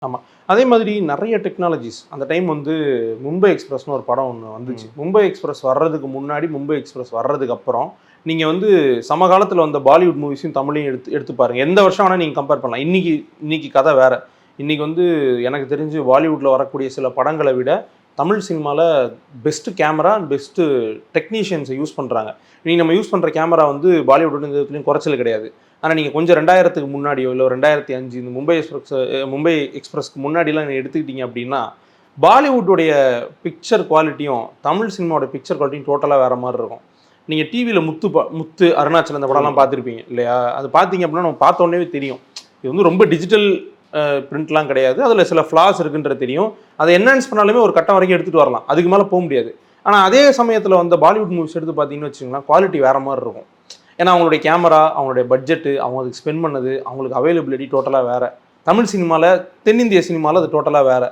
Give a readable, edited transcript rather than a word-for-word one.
ஆமா. அதே மாதிரி நெறைய டெக்னாலஜிஸ் அந்த டைம் வந்து மும்பை எக்ஸ்பிரஸ்னு ஒரு படம் ஒண்ணு வந்துச்சு. மும்பை எக்ஸ்பிரஸ் வர்றதுக்கு முன்னாடி, மும்பை எக்ஸ்பிரஸ் வர்றதுக்கு அப்புறம், நீங்க வந்து சமகாலத்துல வந்த பாலிவுட் மூவிஸையும் தமிழையும் எடுத்து பாருங்க. எந்த வருஷம் வேணா நீங்க கம்பேர் பண்ணலாம். இன்னைக்கு இன்னைக்கு கதை வேற. இன்னைக்கு வந்து எனக்கு தெரிஞ்சு பாலிவுட்ல வரக்கூடிய சில படங்கள விட, தமிழ் சினிமால பெஸ்ட் கேமரா, பெஸ்ட் டெக்னீஷியன்ஸ யூஸ் பண்றாங்க. இன்னைக்கு நம்ம யூஸ் பண்ற கேமரா வந்து பாலிவுட் எந்த விதத்திலயும் குறைச்சல் கிடையாது. ஆனா நீங்க கொஞ்சம் 2000க்கு முன்னாடியோ, இல்ல 2005 இந்த மும்பை எக்ஸ்பிரஸ்க்கு முன்னாடிலாம் நீங்க எடுத்துக்கிட்டீங்க அப்படின்னா, பாலிவுட்டுடைய பிக்சர் குவாலிட்டியும், தமிழ் சினிமாவோட பிக்சர் குவாலிட்டியும் டோட்டலா வேற மாரி இருக்கும். நீங்க டிவில முத்து, அருணாச்சலம் இந்த படம்லாம் பார்த்துருப்பீங்க இல்லையா? அது பார்த்தீங்க அப்படின்னா நம்ம பார்த்த உடனேவே தெரியும். இது வந்து ரொம்ப டிஜிட்டல் பிரிண்ட்லாம் கிடையாது. அதில சில ஃப்ளாஸ் இருக்குன்றது தெரியும். அதை என்ஹான்ஸ் பண்ணாலுமே ஒரு கட்டம் வரைக்கும் எடுத்துட்டு வரலாம். அதுக்கு மேல முடியாது. ஆனா அதே சமயத்தில வந்த பாலிவுட் மூவிஸ் எடுத்து பார்த்தீங்கன்னு வச்சுக்கோங்களேன், குவாலிட்டி வேற மாரி இருக்கும். ஏன்னா அவங்களுடைய கேமரா, அவங்களுடைய பட்ஜெட்டு, அவங்க அதுக்கு ஸ்பெண்ட் பண்ணது, அவங்களுக்கு அவைலபிலிட்டி டோட்டலா வேற. தமிழ் சினிமால, தென்னிந்திய சினிமால அது டோட்டலா வேற.